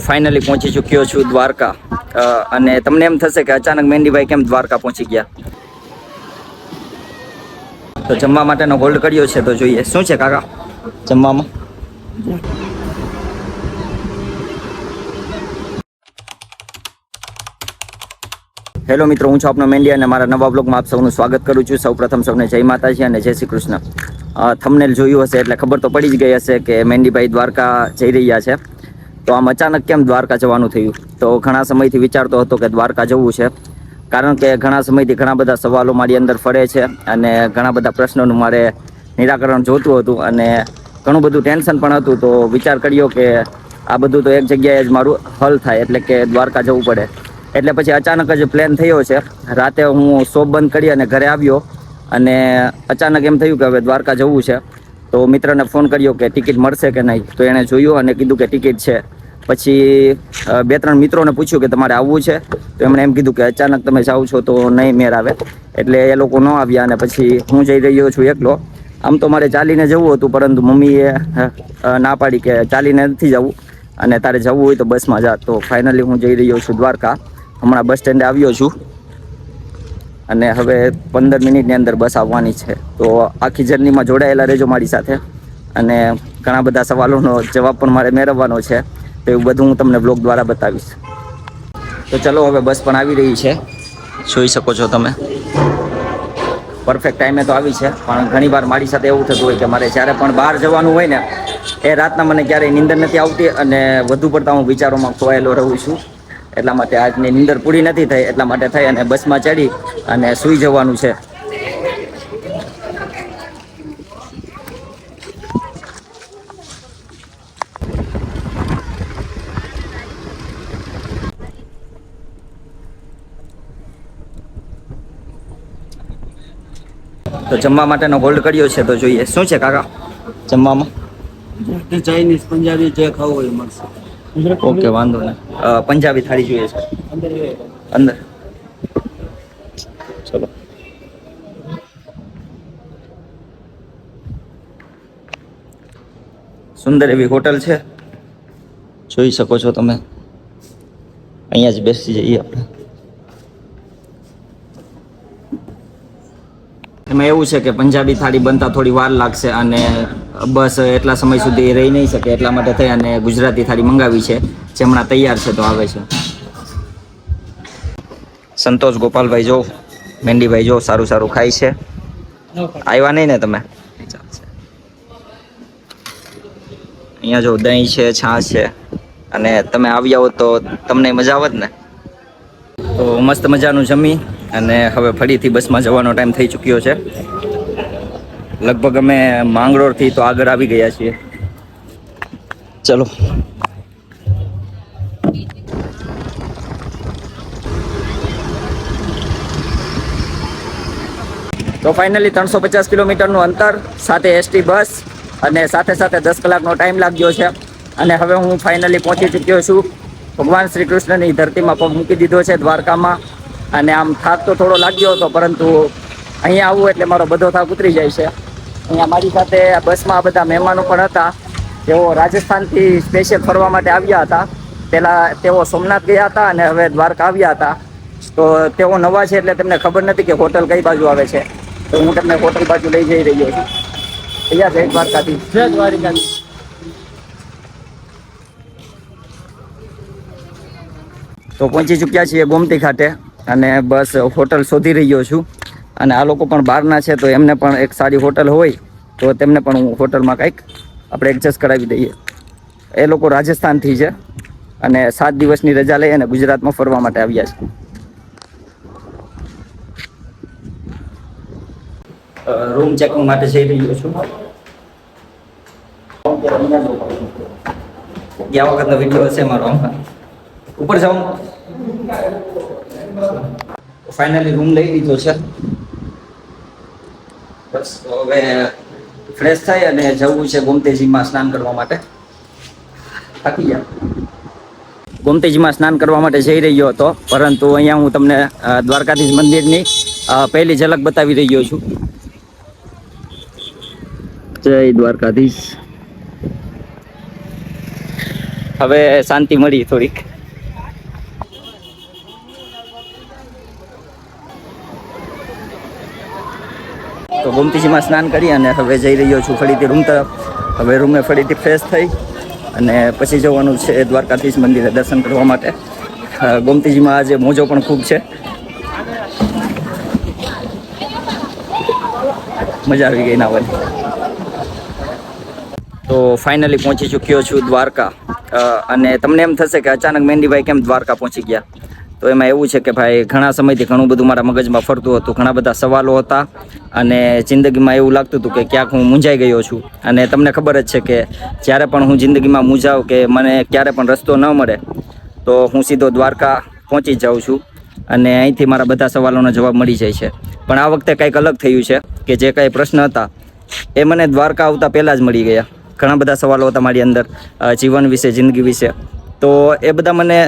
Finally પહોંચી ચૂક્યો છું દ્વારકા. અને તમને એમ થશે કે અચાનક મહેંદીભાઈ કેમ દ્વારકા પહોંચી ગયા. તો જમવા માટેનો હોલ્ડ કર્યો છે, તો જોઈએ શું છે કાકા જમવામાં. હેલો મિત્રો, હું છું આપનો મેંડી અને મારા નવા બ્લોગમાં આપ સૌનું સ્વાગત કરું છું. સૌપ્રથમ સૌને જય માતાજી અને જય શ્રી કૃષ્ણ. થંબનેલ જોયું હશે એટલે ખબર તો પડી જ ગઈ હશે કે મહેંદીભાઈ દ્વારકા જઈ રહ્યા છે. તો આમ અચાનક કેમ દ્વારકા જવાનું થયું? તો ઘણા સમયથી વિચારતો હતો કે દ્વારકા જવું છે, કારણ કે ઘણા સમયથી ઘણા બધા સવાલો મારી અંદર ફરે છે અને ઘણા બધા પ્રશ્નોનું મારે નિરાકરણ જોતું હતું અને ઘણું બધું ટેન્શન પણ હતું. તો વિચાર કર્યો કે આ બધું તો એક જગ્યાએ જ મારું હલ થાય, એટલે કે દ્વારકા જવું પડે. એટલે પછી અચાનક જ પ્લાન થયો છે. રાતે હું શોપ બંધ કરી અને ઘરે આવ્યો અને અચાનક એમ થયું કે હવે દ્વારકા જવું છે. તો મિત્રને ફોન કર્યો કે ટિકિટ મળશે કે નહીં. તો એણે જોયું અને કીધું કે ટિકિટ છે. પછી 2-3 મિત્રોને પૂછ્યું કે તમારે આવવું છે? તો એમણે એમ કીધું કે અચાનક તમે જાઓ છો તો નહીં મેળ આવે. એટલે એ લોકો ન આવ્યા અને પછી હું જઈ રહ્યો છું એકલો. આમ તો મારે ચાલીને જવું હતું, પરંતુ મમ્મીએ ના પાડી કે ચાલીને નથી જવું અને તારે જવું હોય તો બસમાં જા. તો ફાઇનલી હું જઈ રહ્યો છું દ્વારકા. હમણાં બસ સ્ટેન્ડે આવ્યો છું અને હવે 15 મિનિટની અંદર બસ આવવાની છે. તો આખી જર્નીમાં જોડાયેલા રહેજો મારી સાથે અને ઘણા બધા સવાલોનો જવાબ પણ મારે મેળવવાનો છે. તો એવું બધું હું તમને બ્લોગ દ્વારા બતાવીશ. તો ચલો, હવે બસ પણ આવી રહી છે, જોઈ શકો છો તમે. પરફેક્ટ ટાઈમે તો આવી છે, પણ ઘણી વાર મારી સાથે એવું થતું હોય કે મારે જ્યારે પણ બહાર જવાનું હોય ને એ રાતના મને ક્યારેય નીંદર નથી આવતી અને વધુ પડતા હું વિચારોમાં ખોવાયેલો રહું છું. એટલા માટે આજની નીંદર પૂરી નથી થઈ, એટલા માટે થઈ અને બસમાં ચડી અને સૂઈ જવાનું છે. તો જમવા માટેનો હોલ્ડ કર્યો છે, તો જોઈએ શું છે કાકા જમવામાં. ચાઇનીઝ પંજાબી જે ખાવું હોય મળશે. ઓકે, વાંધો નહીં. પંજાબી થાળી જોઈએ છે અંદર. ચલો, સુંદર એવી હોટલ છે, જોઈ શકો છો તમે. અહીંયા જ બેસી જઈએ આપણે. એમાં એવું છે કે પંજાબી થાળી બનતા થોડી વાર લાગશે અને બસ એટલા સમય સુધી રહી નહીં શકે, એટલા માટે થઈ અને ગુજરાતી થાળી મંગાવી છે, જે હમણાં તૈયાર છે તો આવે છે. સંતોષ ગોપાલભાઈ જો, મહેંદીભાઈ જો સારું સારું ખાય છે. આવ્યા નહીં ને તમે? અહીંયા જો દહીં છે, છાશ છે અને તમે આવ્યા હોત તો તમને મજા આવત ને. તો મસ્ત મજાનું જમી અને હવે ફરીથી બસમાં જવાનો ટાઈમ થઈ ચૂક્યો છે. લગભગ અમે માંગરોળથી તો આગળ આવી ગયા છીએ. ચલો, તો ફાઇનલી 350 કિલોમીટરનું અંતર, સાથે એસટી બસ અને સાથે સાથે 10 કલાકનો ટાઈમ લાગ્યો છે. અને હવે હું ફાઇનલી પહોંચી ચૂક્યો છું. ભગવાન શ્રી કૃષ્ણની ધરતીમાં પગ મૂકી દીધો છે દ્વારકામાં. અને આમ થાક તો થોડો લાગ્યો હતો, પરંતુ અહીંયા આવું એટલે મારો બધો થાક ઉતરી જાય છે. અહીંયા મારી સાથે બસમાં બધા મહેમાનો પણ હતા, તેઓ રાજસ્થાનથી સ્પેશિયલ ફરવા માટે આવ્યા હતા. પહેલાં તેઓ સોમનાથ ગયા હતા અને હવે દ્વારકા આવ્યા હતા. તો તેઓ નવા છે એટલે તેમને ખબર નથી કે હોટલ કઈ બાજુ આવે છે. તો હું તમને હોટલ બાજુ લઈ જઈ રહ્યો છું. અહીંયા જય દ્વારકાથી. જય દ્વારકાથી. તો પહોંચી ચૂક્યા છીએ ગોમતી ઘાટે અને બસ હોટલ શોધી રહ્યો છું. અને આ લોકો પણ બહારના છે, તો એમને પણ એક સારી હોટલ હોય તો તેમને પણ હું હોટલમાં કંઈક આપણે એડજસ્ટ કરાવી દઈએ. એ લોકો રાજસ્થાનથી છે અને 7 દિવસની રજા લઈ અને ગુજરાતમાં ફરવા માટે આવ્યા છે. રૂમ ચેકિંગ માટે જઈ રહ્યો છું. ગયા વખતનો વિડીયો હશે મારો, આમાં ઉપર જાઉં. ફાઇનલી રૂમ લઈ લીધો છે. બસ હવે ફ્રેશ થઈ અને જવું છે ગોમતીજીમાં સ્નાન કરવા માટે. થાકી ગયા. ગોમતીજીમાં સ્નાન કરવા માટે જઈ રહ્યો હતો, પરંતુ અહીંયા હું તમને દ્વારકાધીશ મંદિરની પહેલી ઝલક બતાવી રહ્યો છું. જય દ્વારકાધીશ. હવે શાંતિ મળી થોડીક. તો ગોમતીજીમાં સ્નાન કરી અને હવે જઈ રહ્યો છું ફરીથી રૂમ તરફ. હવે રૂમે ફરીથી ફ્રેશ થઈ અને પછી જવાનું છે દ્વારકાધીશ મંદિરે દર્શન કરવા માટે. ગોમતીજીમાં આજે મોજો પણ ખૂબ છે, મજા આવી ગઈ નાવાની. તો ફાઇનલી પહોંચી ચૂક્યો છું દ્વારકા. અને તમને એમ થશે કે અચાનક મહેંદીભાઈ કેમ દ્વારકા પહોંચી ગયા? તો એમાં એવું છે કે ભાઈ ઘણા સમયથી ઘણું બધું મારા મગજમાં ફરતું હતું, ઘણા બધા સવાલો હતા અને જિંદગીમાં એવું લાગતું હતું કે ક્યાંક હું મૂંઝાઈ ગયો છું. અને તમને ખબર જ છે કે જ્યારે પણ હું જિંદગીમાં મૂંઝાઉં કે મને ક્યારે પણ રસ્તો ન મળે તો હું સીધો દ્વારકા પહોંચી જ જાઉં છું અને અહીંથી મારા બધા સવાલોનો જવાબ મળી જાય છે. પણ આ વખતે કંઈક અલગ થયું છે કે જે કાંઈ પ્રશ્ન હતા એ મને દ્વારકા આવતા પહેલાં જ મળી ગયા. ઘણા બધા સવાલો હતા મારી અંદર જીવન વિશે, જિંદગી વિશે. તો એ બધા મને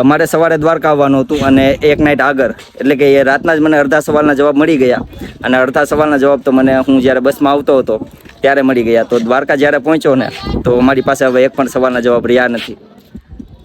મારે સવારે દ્વારકા આવવાનું હતું અને એક નાઇટ આગળ એટલે કે એ રાતના જ મને અડધા સવાલના જવાબ મળી ગયા અને અડધા સવાલના જવાબ તો મને હું જ્યારે બસમાં આવતો હતો ત્યારે મળી ગયા. તો દ્વારકા જ્યારે પહોંચ્યો ને તો મારી પાસે હવે એક પણ સવાલના જવાબ રહ્યા નથી.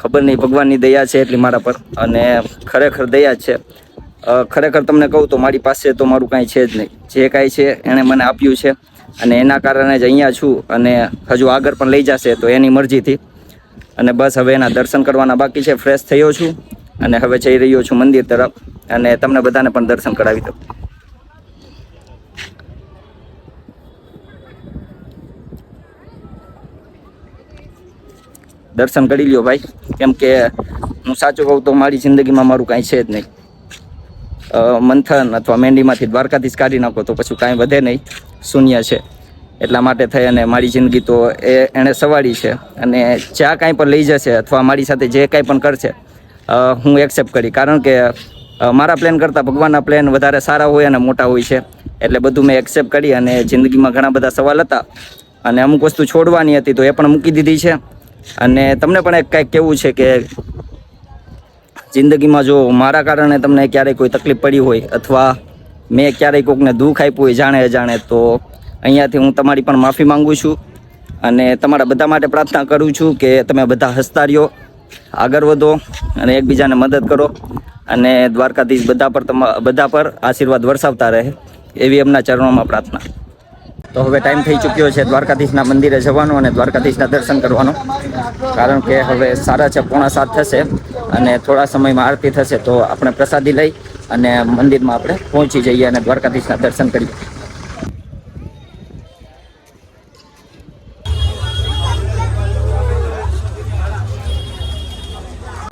ખબર નહીં, ભગવાનની દયા છે એટલી મારા પર અને ખરેખર દયા જ છે. ખરેખર તમને કહું તો મારી પાસે તો મારું કાંઈ છે જ નહીં. જે કાંઈ છે એણે મને આપ્યું છે અને એના કારણે જ અહીંયા છું અને હજુ આગળ પણ લઈ જશે તો એની મરજીથી. અને બસ હવે એના દર્શન કરવાના બાકી છે. ફ્રેશ થયો છું અને હવે જઈ રહ્યો છું મંદિર તરફ અને તમને બધાને પણ દર્શન કરાવી દઉં. દર્શન કરી લ્યો ભાઈ, કેમ કે હું સાચું કહું તો મારી જિંદગીમાં મારું કાંઈ છે જ નહીં. મંથન અથવા મહેંદીમાંથી દ્વારકાધીશ કાઢી નાખો તો પછી કાંઈ વધે નહીં, શૂન્ય છે. એટલા માટે થઈ અને મારી જિંદગી તો એણે સવારી છે અને જ્યાં કાંઈ પણ લઈ જશે અથવા મારી સાથે જે કાંઈ પણ કરશે હું એક્સેપ્ટ કરી. કારણ કે મારા પ્લાન કરતાં ભગવાનના પ્લાન વધારે સારા હોય અને મોટા હોય છે. એટલે બધું મેં એક્સેપ્ટ કરી અને જિંદગીમાં ઘણા બધા સવાલ હતા અને અમુક વસ્તુ છોડવાની હતી તો એ પણ મૂકી દીધી છે. અને તમને પણ એક કાંઈક કહેવું છે કે જિંદગીમાં જો મારા કારણે તમને ક્યારેય કોઈ તકલીફ પડી હોય અથવા મેં ક્યારેય કોઈકને દુઃખ આપ્યું હોય જાણે અજાણે તો અહીંયાથી હું તમારી પણ માફી માંગુ છું અને તમારા બધા માટે પ્રાર્થના કરું છું કે તમે બધા હસતા રહ્યો, આગળ વધો અને એકબીજાને મદદ કરો અને દ્વારકાધીશ બધા પર આશીર્વાદ વરસાવતા રહે એવી એમના ચરણોમાં પ્રાર્થના. તો હવે ટાઈમ થઈ ચૂક્યો છે દ્વારકાધીશના મંદિરે જવાનો અને દ્વારકાધીશના દર્શન કરવાનો. કારણ કે હવે 6:45 થશે અને થોડા સમયમાં આરતી થશે તો આપણે પ્રસાદી લઈ અને મંદિરમાં આપણે પહોંચી જઈએ અને દ્વારકાધીશના દર્શન કરીએ.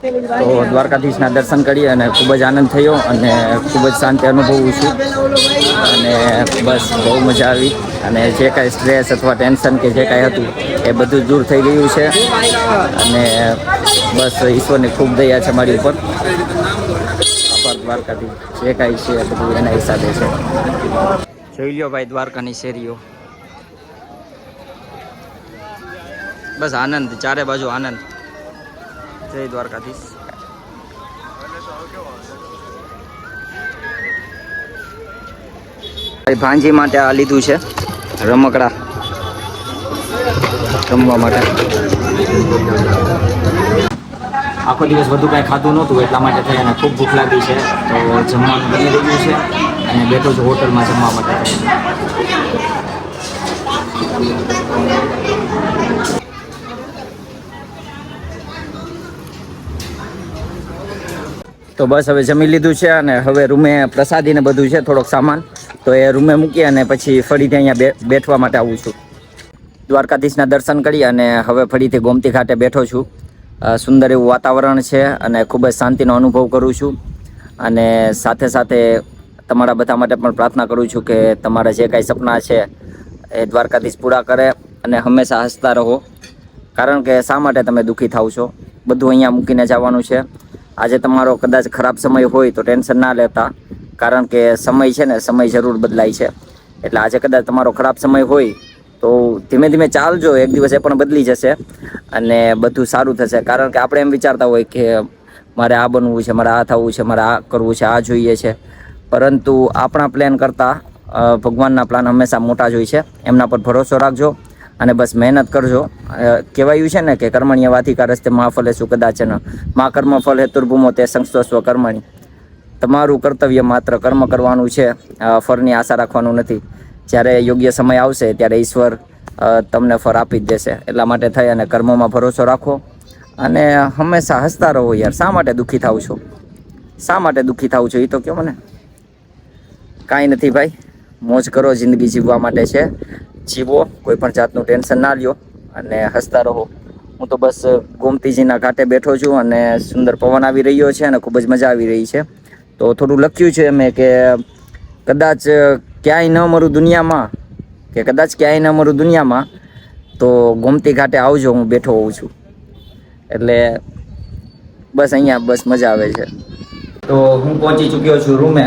તો દ્વારકાધીશના દર્શન કરી અને ખૂબ જ આનંદ થયો અને ખૂબ જ શાંતિ અનુભવું છું અને બસ બહુ મજા આવી અને જે કાંઈ સ્ટ્રેસ અથવા ટેન્શન કે જે કાંઈ હતું એ બધું દૂર થઈ ગયું છે અને બસ ઈશ્વરની ખૂબ દયા છે મારી ઉપર. આભાર દ્વારકાધીશ, જે કાંઈ છે બધું એના હિસાબે છે. જોઈ લ્યો ભાઈ દ્વારકાની શેરીઓ, બસ આનંદ, ચારે બાજુ આનંદ. જય દ્વારકાધીશ. ભાંજી માટે આ લીધું છે રમકડા રમવા માટે. આખો દિવસ બધું કાંઈ ખાધું નહોતું એટલા માટે થઈ અને ખૂબ ભૂખ લાગી છે તો જમવાનું બની રહ્યું છે અને બેઠો છું હોટલમાં જમવા માટે. તો બસ હવે જમી લીધું છે અને હવે રૂમે પ્રસાદી ને બધું છે, થોડોક સામાન તો એ રૂમે મૂકી અને પછી ફરીથી અહીંયા બેઠવા માટે આવું છું. દ્વારકાધીશના દર્શન કરી અને હવે ફરીથી ગોમતી ઘાટે બેઠો છું. સુંદર એવું વાતાવરણ છે અને ખૂબ જ શાંતિનો અનુભવ કરું છું અને સાથે સાથે તમારા બધા માટે પણ પ્રાર્થના કરું છું કે તમારા જે કાંઈ સપના છે એ દ્વારકાધીશ પૂરા કરે અને હંમેશા હસતા રહો. કારણ કે શા માટે તમે દુઃખી થાવ છો? બધું અહીંયા મૂકીને જવાનું છે. આજે તમારો કદાચ ખરાબ સમય હોય તો ટેન્શન ના લેતા, કારણ કે સમય છે ને, સમય જરૂર બદલાય છે. એટલે આજે કદાચ તમારો ખરાબ સમય હોય તો ધીમે ધીમે ચાલજો, એક દિવસ એ પણ બદલી જશે અને બધું સારું થશે. કારણ કે આપણે એમ વિચારતા હોય કે મારે આ બનવું છે, મારે આ થવું છે, મારે આ કરવું છે, આ જોઈએ છે, પરંતુ આપણા પ્લાન કરતાં ભગવાનના પ્લાન હંમેશા મોટા જ હોય છે. એમના પર ભરોસો રાખજો અને બસ મહેનત કરજો. કહેવાયું છે ને કે કર્મણ્ય વાધિકા રસ્તે મહાફલે શું કદાચન મા કર્મ ફલ હેતુર્ભૂમો તે સંસ્તસ્વ કર્મણી. તમારું કર્તવ્ય માત્ર કર્મ કરવાનું છે, ફળની આશા રાખવાનું નથી. જ્યારે યોગ્ય સમય આવશે ત્યારે ઈશ્વર તમને ફળ આપી જ દેશે. એટલા માટે થઈ અને કર્મોમાં ભરોસો રાખો અને હંમેશા હસતા રહો. યાર શા માટે દુઃખી થાવ છો? શા માટે દુઃખી થાવ છો એ તો કહો મને. કાંઈ નથી ભાઈ, મોજ કરો, જિંદગી જીવવા માટે છે. જીવો, કોઈ પણ જાતનું ટેન્શન ના લ્યો અને હસતા રહો. હું તો બસ ગોમતીજીના ઘાટે બેઠો છું અને સુંદર પવન આવી રહ્યો છે અને ખૂબ જ મજા આવી રહી છે. તો થોડું લખ્યું છે મેં કે કદાચ ક્યાંય ન મરું દુનિયામાં તો ગોમતી ઘાટે આવજો, હું બેઠો હોઉં છું. એટલે બસ અહીંયા બસ મજા આવે છે. તો હું પહોંચી ચૂક્યો છું રૂમે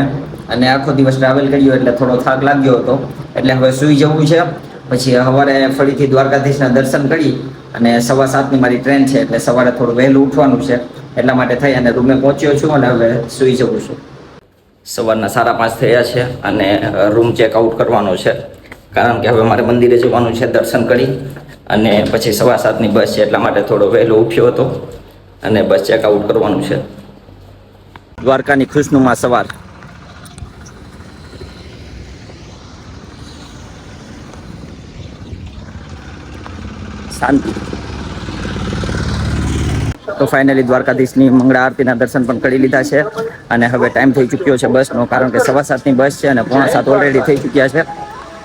અને આખો દિવસ ટ્રાવેલ કર્યો એટલે થોડો થાક લાગ્યો હતો. એટલે હવે સૂઈ જવું છે. પછી સવારે ફરીથી દ્વારકાધીશના દર્શન કરી અને 7:15ની મારી ટ્રેન છે એટલે સવારે થોડું વહેલું ઉઠવાનું છે. એટલા માટે થઈ અને રૂમે પહોંચ્યો છું અને હવે સૂઈ જવું છું. સવારના 5:30 થયા છે અને રૂમ ચેકઆઉટ કરવાનો છે, કારણ કે હવે મારે મંદિરે જવાનું છે દર્શન કરી અને પછી 7:15ની બસ છે. એટલા માટે થોડો વહેલો ઉઠ્યો હતો અને બસ ચેકઆઉટ કરવાનું છે. દ્વારકાની ખુશનુમા સવાર. શાંતિ. તો ફાઇનલી દ્વારકાધીશની મંગળા આરતીના દર્શન પણ કરી લીધા છે અને હવે ટાઈમ થઈ ચૂક્યો છે બસનો, કારણ કે 7:15ની બસ છે અને 6:45 ઓલરેડી થઈ ચૂક્યા છે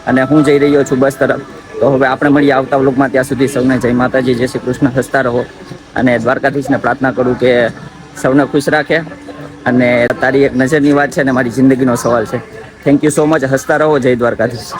અને હું જઈ રહ્યો છું બસ તરફ. તો હવે આપણે મળીએ આવતા વ્લોગમાં. ત્યાં સુધી સૌને જય માતાજી, જય શ્રી કૃષ્ણ. હસતા રહો અને દ્વારકાધીશને પ્રાર્થના કરું કે સૌને ખુશ રાખે. અને તારી એક નજરની વાત છે ને મારી જિંદગીનો સવાલ છે. Thank you so much. હસતા રહો. જય દ્વારકાધીશ.